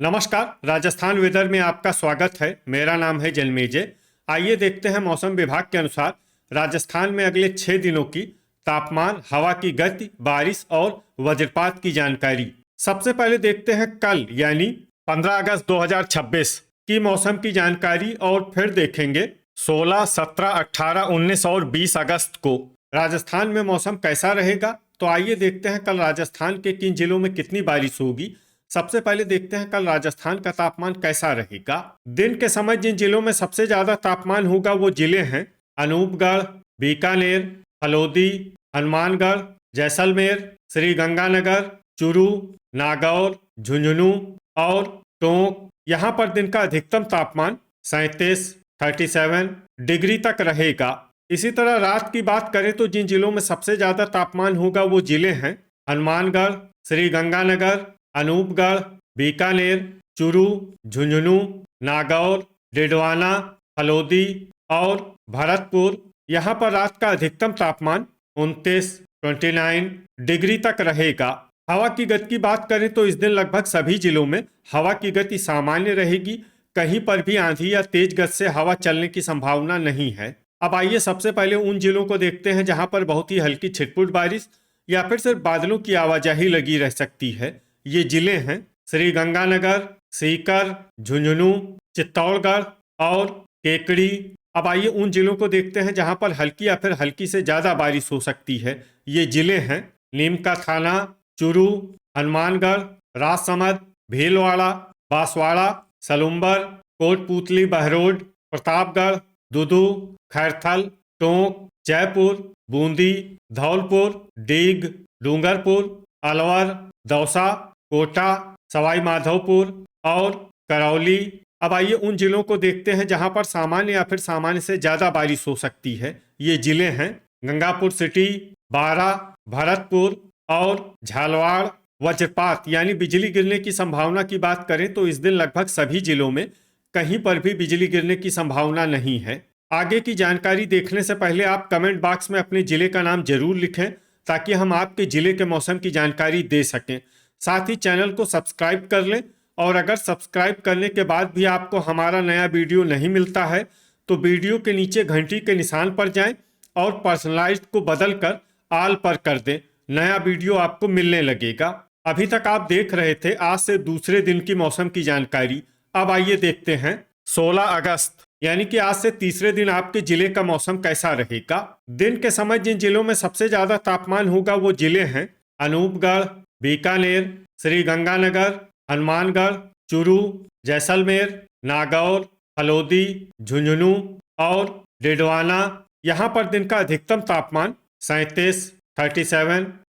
नमस्कार, राजस्थान वेदर में आपका स्वागत है। मेरा नाम है जन्मेजय। आइए देखते हैं मौसम विभाग के अनुसार राजस्थान में अगले 6 दिनों की तापमान, हवा की गति, बारिश और वज्रपात की जानकारी। सबसे पहले देखते हैं कल यानी 15 अगस्त 2026 की मौसम की जानकारी और फिर देखेंगे 16, 17, 18, 19 और 20 अगस्त को राजस्थान में मौसम कैसा रहेगा। तो आइए देखते हैं कल राजस्थान के किन जिलों में कितनी बारिश होगी। सबसे पहले देखते हैं कल राजस्थान का तापमान कैसा रहेगा। दिन के समय जिन जिलों में सबसे ज्यादा तापमान होगा वो जिले हैं अनूपगढ़, बीकानेर, फलोदी, हनुमानगढ़, जैसलमेर, श्री गंगानगर, चूरू, नागौर, झुंझुनू और टोंक। यहाँ पर दिन का अधिकतम तापमान 37 डिग्री तक रहेगा। इसी तरह रात की बात करें तो जिन जिलों में सबसे ज्यादा तापमान होगा वो जिले हैं हनुमानगढ़, श्री गंगानगर, अनूपगढ़, बीकानेर, चूरू, झुंझुनू, नागौर, डिडवाना, फलोदी और भरतपुर। यहाँ पर रात का अधिकतम तापमान 29 डिग्री तक रहेगा। हवा की गति की बात करें तो इस दिन लगभग सभी जिलों में हवा की गति सामान्य रहेगी। कहीं पर भी आंधी या तेज गति से हवा चलने की संभावना नहीं है। अब आइए सबसे पहले उन जिलों को देखते हैं जहां पर बहुत ही हल्की छिटपुट बारिश या फिर सिर्फ बादलों की आवाजाही लगी रह सकती है। ये जिले हैं श्री गंगानगर, सीकर, झुंझुनू, चित्तौड़गढ़ और केकड़ी। अब आइए उन जिलों को देखते हैं जहां पर हल्की या फिर हल्की से ज्यादा बारिश हो सकती है। ये जिले हैं नीमका थाना, चूरू, हनुमानगढ़, राजसमंद, भीलवाड़ा, बांसवाड़ा, सलुम्बर, कोटपूतली, बहरोड, प्रतापगढ़, दुदू, खैरथल, टोंक, जयपुर, बूंदी, धौलपुर, डीग, डूंगरपुर, अलवर, दौसा, कोटा, सवाई माधोपुर और करौली। अब आइए उन जिलों को देखते हैं जहां पर सामान्य या फिर सामान्य से ज्यादा बारिश हो सकती है। ये जिले हैं गंगापुर सिटी, बारा, भरतपुर और झालवाड़। वज्रपात यानी बिजली गिरने की संभावना की बात करें तो इस दिन लगभग सभी जिलों में कहीं पर भी बिजली गिरने की संभावना नहीं है। आगे की जानकारी देखने से पहले आप कमेंट बॉक्स में अपने जिले का नाम जरूर लिखें ताकि हम आपके जिले के मौसम की जानकारी दे सकें। साथ ही चैनल को सब्सक्राइब कर लें और अगर सब्सक्राइब करने के बाद भी आपको हमारा नया वीडियो नहीं मिलता है तो वीडियो के नीचे घंटी के निशान पर जाएं और पर्सनलाइज्ड को बदलकर ऑल पर कर दें। नया वीडियो आपको मिलने लगेगा। अभी तक आप देख रहे थे आज से दूसरे दिन की मौसम की जानकारी। अब आइए देखते हैं 16 अगस्त यानी कि आज से तीसरे दिन आपके जिले का मौसम कैसा रहेगा। दिन के समय जिन जिलों में सबसे ज्यादा तापमान होगा वो जिले हैं अनूपगढ़, बीकानेर, श्री गंगानगर, हनुमानगढ़, चूरू, जैसलमेर, नागौर, फलोदी, झुंझुनू और डिडवाना। यहाँ पर दिन का अधिकतम तापमान 37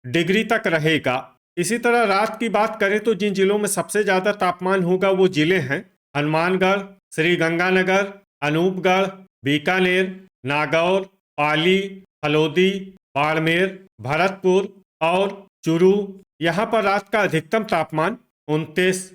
डिग्री तक रहेगा। इसी तरह रात की बात करें तो जिन जिलों में सबसे ज्यादा तापमान होगा वो जिले हैं हनुमानगढ़, श्री गंगानगर, अनूपगढ़, बीकानेर, नागौर, पाली, फलोदी, बाड़मेर, भरतपुर और चूरू। यहाँ पर रात का अधिकतम तापमान 29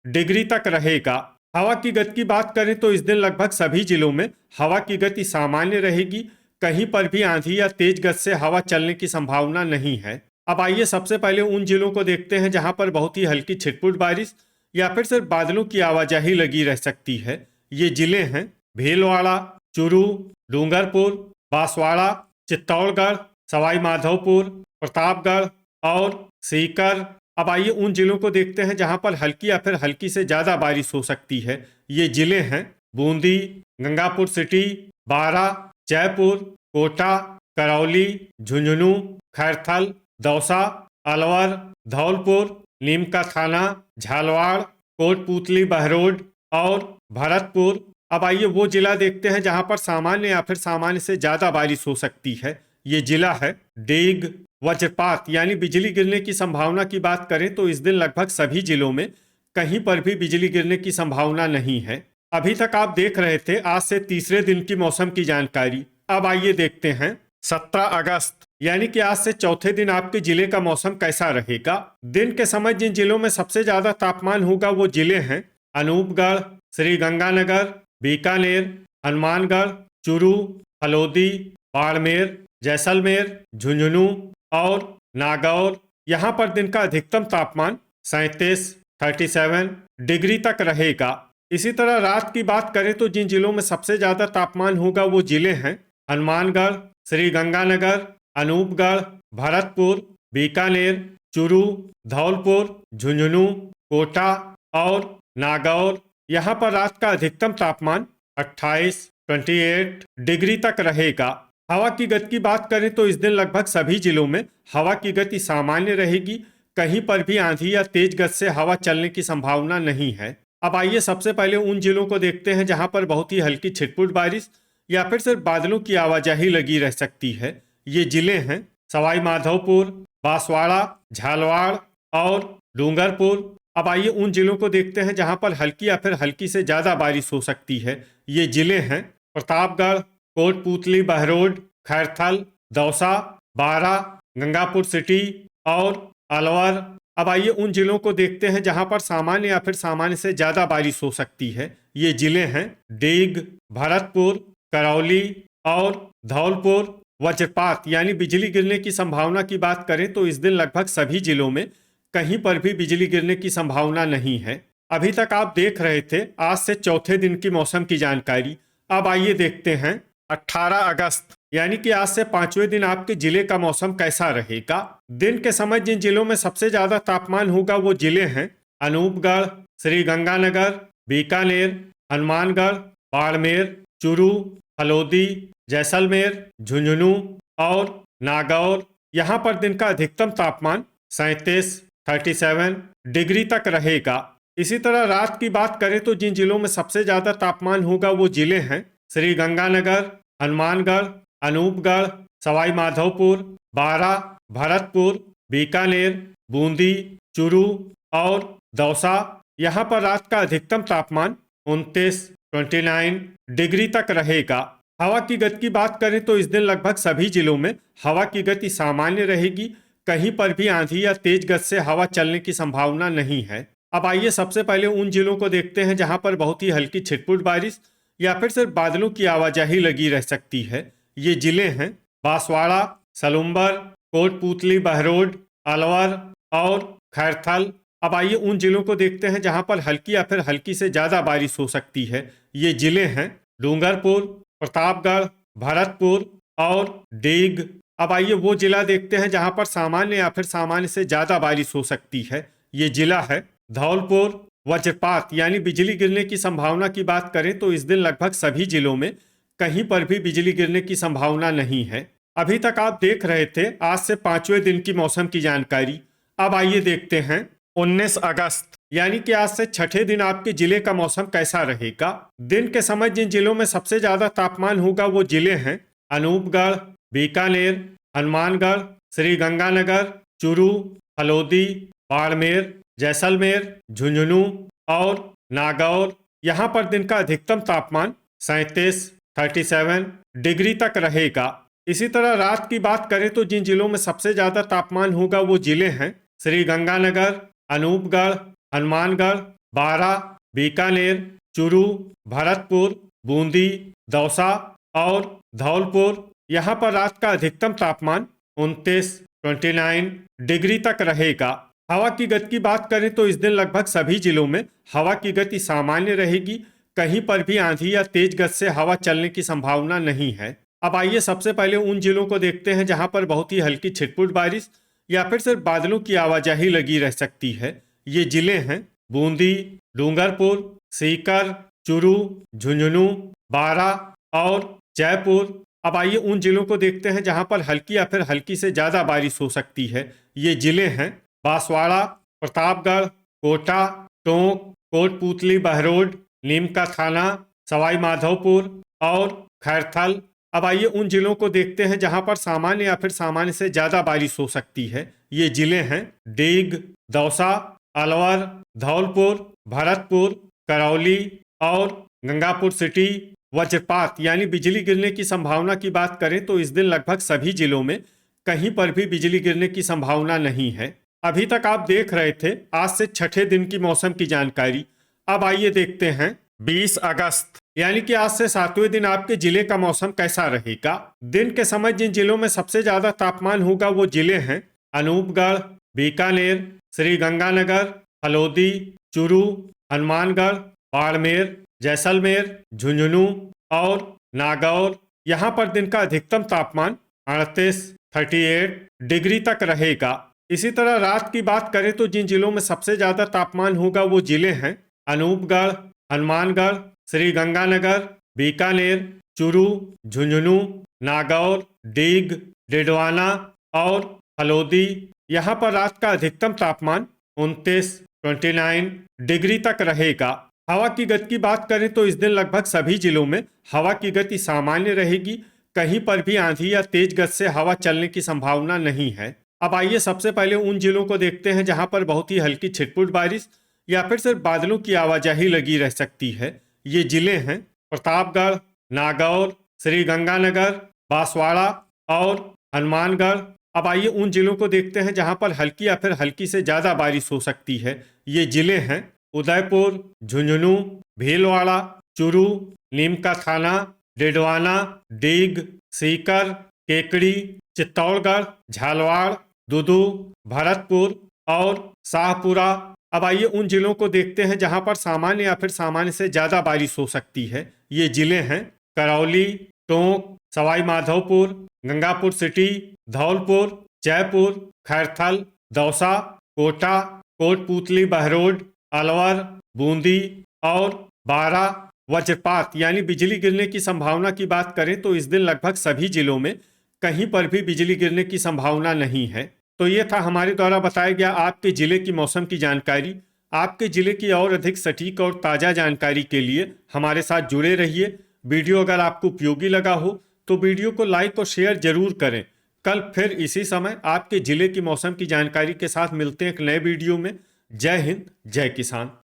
डिग्री तक रहेगा। हवा की गति की बात करें तो इस दिन लगभग सभी जिलों में हवा की गति सामान्य रहेगी। कहीं पर भी आंधी या तेज गति से हवा चलने की संभावना नहीं है। अब आइए सबसे पहले उन जिलों को देखते हैं जहां पर बहुत ही हल्की छिटपुट बारिश या फिर सिर्फ बादलों की आवाजाही लगी रह सकती है। ये जिले हैं भीलवाड़ा, चूरू, डूंगरपुर, बांसवाड़ा, चित्तौड़गढ़, सवाई माधोपुर, प्रतापगढ़ और सीकर। अब आइए उन जिलों को देखते हैं जहां पर हल्की या फिर हल्की से ज्यादा बारिश हो सकती है। ये जिले हैं बूंदी, गंगापुर सिटी, बारा, जयपुर, कोटा, करौली, झुंझुनू, खैरथल, दौसा, अलवर, धौलपुर, नीमका थाना, झालवाड़, कोटपूतली, बहरोड और भरतपुर। अब आइए वो जिला देखते हैं जहां पर सामान्य या फिर सामान्य से ज्यादा बारिश हो सकती है। ये जिला है डीग। वज्रपात यानी बिजली गिरने की संभावना की बात करें तो इस दिन लगभग सभी जिलों में कहीं पर भी बिजली गिरने की संभावना नहीं है। अभी तक आप देख रहे थे आज से तीसरे दिन की मौसम की जानकारी। अब आइए देखते हैं 17 अगस्त यानी कि आज से चौथे दिन आपके जिले का मौसम कैसा रहेगा। दिन के समय जिन जिलों में सबसे ज्यादा तापमान होगा वो जिले हैं अनूपगढ़, श्री गंगानगर, बीकानेर, हनुमानगढ़, चूरू, फलोदी, बाड़मेर, जैसलमेर, झुंझुनू और नागौर। यहाँ पर दिन का अधिकतम तापमान 37 डिग्री तक रहेगा। इसी तरह रात की बात करें तो जिन जिलों में सबसे ज्यादा तापमान होगा वो जिले हैं हनुमानगढ़, श्रीगंगानगर, अनूपगढ़, भरतपुर, बीकानेर, चूरू, धौलपुर, झुंझुनू, कोटा और नागौर। यहाँ पर रात का अधिकतम तापमान 28 डिग्री तक रहेगा। हवा की गति की बात करें तो इस दिन लगभग सभी जिलों में हवा की गति सामान्य रहेगी। कहीं पर भी आंधी या तेज गति से हवा चलने की संभावना नहीं है। अब आइए सबसे पहले उन जिलों को देखते हैं जहां पर बहुत ही हल्की छिटपुट बारिश या फिर सिर्फ बादलों की आवाजाही लगी रह सकती है। ये जिले हैं सवाई माधोपुर, बांसवाड़ा, झालवाड़ और डूंगरपुर। अब आइए उन जिलों को देखते हैं जहां पर हल्की या फिर हल्की से ज्यादा बारिश हो सकती है। ये जिले हैं प्रतापगढ़, कोटपूतली, बहरोड, खैरथल, दौसा, बारा, गंगापुर सिटी और अलवर। अब आइए उन जिलों को देखते हैं जहां पर सामान्य या फिर सामान्य से ज्यादा बारिश हो सकती है। ये जिले हैं डीग, भरतपुर, करौली और धौलपुर। वज्रपात यानी बिजली गिरने की संभावना की बात करें तो इस दिन लगभग सभी जिलों में कहीं पर भी बिजली गिरने की संभावना नहीं है। अभी तक आप देख रहे थे आज से चौथे दिन की मौसम की जानकारी। अब आइए देखते हैं 18 अगस्त यानी कि आज से पांचवें दिन आपके जिले का मौसम कैसा रहेगा। दिन के समय जिन जिलों में सबसे ज्यादा तापमान होगा वो जिले हैं अनूपगढ़, श्रीगंगानगर, बीकानेर, हनुमानगढ़, बाड़मेर, चूरू, हलोदी, जैसलमेर, झुंझुनू और नागौर। यहाँ पर दिन का अधिकतम तापमान 37 डिग्री तक रहेगा। इसी तरह रात की बात करें तो जिन जिलों में सबसे ज्यादा तापमान होगा वो जिले हैं श्रीगंगानगर, हनुमानगढ़, अनूपगढ़, सवाई माधोपुर, बारा, भरतपुर, बीकानेर, बूंदी, चूरू और दौसा। यहाँ पर रात का अधिकतम तापमान 29 डिग्री तक रहेगा। हवा की गति की बात करें तो इस दिन लगभग सभी जिलों में हवा की गति सामान्य रहेगी। कहीं पर भी आंधी या तेज गति से हवा चलने की संभावना नहीं है। अब आइए सबसे पहले उन जिलों को देखते हैं जहां पर बहुत ही हल्की छिटपुट बारिश या फिर सिर्फ बादलों की आवाजाही लगी रह सकती है। ये जिले हैं बांसवाड़ा, सलुम्बर, कोटपूतली, बहरोड, अलवर और खैरथल। अब आइए उन जिलों को देखते हैं जहां पर हल्की या फिर हल्की से ज्यादा बारिश हो सकती है। ये जिले हैं डूंगरपुर, प्रतापगढ़, भरतपुर और डीग। अब आइए वो जिला देखते हैं जहां पर सामान्य या फिर सामान्य से ज्यादा बारिश हो सकती है। ये जिला है धौलपुर। वज्रपात यानी बिजली गिरने की संभावना की बात करें तो इस दिन लगभग सभी जिलों में कहीं पर भी बिजली गिरने की संभावना नहीं है। अभी तक आप देख रहे थे आज से पांचवें दिन की मौसम की जानकारी। अब आइए देखते हैं 19 अगस्त यानी कि आज से छठे दिन आपके जिले का मौसम कैसा रहेगा। दिन के समय जिन जिलों में सबसे ज्यादा तापमान होगा वो जिले हैं अनूपगढ़, बीकानेर, हनुमानगढ़, श्रीगंगानगर, चूरू, हलोदी, बाड़मेर, जैसलमेर, झुंझुनू और नागौर। यहाँ पर दिन का अधिकतम तापमान 37 डिग्री तक रहेगा। इसी तरह रात की बात करें तो जिन जिलों में सबसे ज्यादा तापमान होगा वो जिले हैं श्रीगंगानगर, अनूपगढ़, हनुमानगढ़, बारा, बीकानेर, चूरू, भरतपुर, बूंदी, दौसा और धौलपुर। यहाँ पर रात का अधिकतम तापमान 29 डिग्री तक रहेगा। हवा की गति की बात करें तो इस दिन लगभग सभी जिलों में हवा की गति सामान्य रहेगी। कहीं पर भी आंधी या तेज गति से हवा चलने की संभावना नहीं है। अब आइए सबसे पहले उन जिलों को देखते हैं जहां पर बहुत ही हल्की छिटपुट बारिश या फिर सिर्फ बादलों की आवाजाही लगी रह सकती है। ये जिले हैं बूंदी, डूंगरपुर, सीकर, चूरू, झुंझुनू, बारा और जयपुर। अब आइए उन जिलों को देखते हैं जहां पर हल्की या फिर हल्की से ज्यादा बारिश हो सकती है। ये जिले हैं बांसवाड़ा, प्रतापगढ़, कोटा, टोंक, कोटपूतली, बहरोड, नीमका थाना, सवाई माधोपुर और खैरथल। अब आइए उन जिलों को देखते हैं जहां पर सामान्य या फिर सामान्य से ज्यादा बारिश हो सकती है। ये जिले हैं डीग, दौसा, अलवर, धौलपुर, भरतपुर, करौली और गंगापुर सिटी। वज्रपात यानी बिजली गिरने की संभावना की बात करें तो इस दिन लगभग सभी जिलों में कहीं पर भी बिजली गिरने की संभावना नहीं है। अभी तक आप देख रहे थे आज से छठे दिन की मौसम की जानकारी। अब आइए देखते हैं 20 अगस्त यानी कि आज से सातवें दिन आपके जिले का मौसम कैसा रहेगा। दिन के समय जिन जिलों में सबसे ज्यादा तापमान होगा वो जिले हैं अनूपगढ़, बीकानेर, श्रीगंगानगर, हलोदी, चूरू, हनुमानगढ़, बाड़मेर, जैसलमेर, झुंझुनू और नागौर। यहाँ पर दिन का अधिकतम तापमान 38 डिग्री तक रहेगा। इसी तरह रात की बात करें तो जिन जिलों में सबसे ज्यादा तापमान होगा वो जिले हैं अनूपगढ़, हनुमानगढ़, श्रीगंगानगर, बीकानेर, चूरू, झुंझुनू, नागौर, डीग, डिडवाना और हलोदी। यहाँ पर रात का अधिकतम तापमान 29 डिग्री तक रहेगा। हवा की गति की बात करें तो इस दिन लगभग सभी जिलों में हवा की गति सामान्य रहेगी। कहीं पर भी आंधी या तेज गति से हवा चलने की संभावना नहीं है। अब आइए सबसे पहले उन जिलों को देखते हैं जहां पर बहुत ही हल्की छिटपुट बारिश या फिर सिर्फ बादलों की आवाजाही लगी रह सकती है। ये जिले हैं प्रतापगढ़, नागौर, श्रीगंगानगर, बांसवाड़ा और हनुमानगढ़। अब आइए उन जिलों को देखते हैं जहां पर हल्की या फिर हल्की से ज्यादा बारिश हो सकती है। ये जिले हैं उदयपुर, झुंझुनू, भीलवाड़ा, चूरू, नीमका थाना, डिडवाना, डीग, सीकर, केकड़ी, चित्तौड़गढ़, झालवाड़, दुदू, भरतपुर और शाहपुरा। अब आइए उन जिलों को देखते हैं जहां पर सामान्य या फिर सामान्य से ज्यादा बारिश हो सकती है। ये जिले हैं करौली, टोंक, सवाई माधोपुर, गंगापुर सिटी, धौलपुर, जयपुर, खैरथल, दौसा, कोटा, कोटपुतली, बहरोड, अलवर, बूंदी और बारा। वज्रपात यानी बिजली गिरने की संभावना की बात करें तो इस दिन लगभग सभी जिलों में कहीं पर भी बिजली गिरने की संभावना नहीं है। तो ये था हमारे द्वारा बताया गया आपके जिले की मौसम की जानकारी। आपके जिले की और अधिक सटीक और ताज़ा जानकारी के लिए हमारे साथ जुड़े रहिए। वीडियो अगर आपको उपयोगी लगा हो तो वीडियो को लाइक और शेयर जरूर करें। कल फिर इसी समय आपके जिले की मौसम की जानकारी के साथ मिलते हैं एक नए वीडियो में। जय हिंद, जय किसान।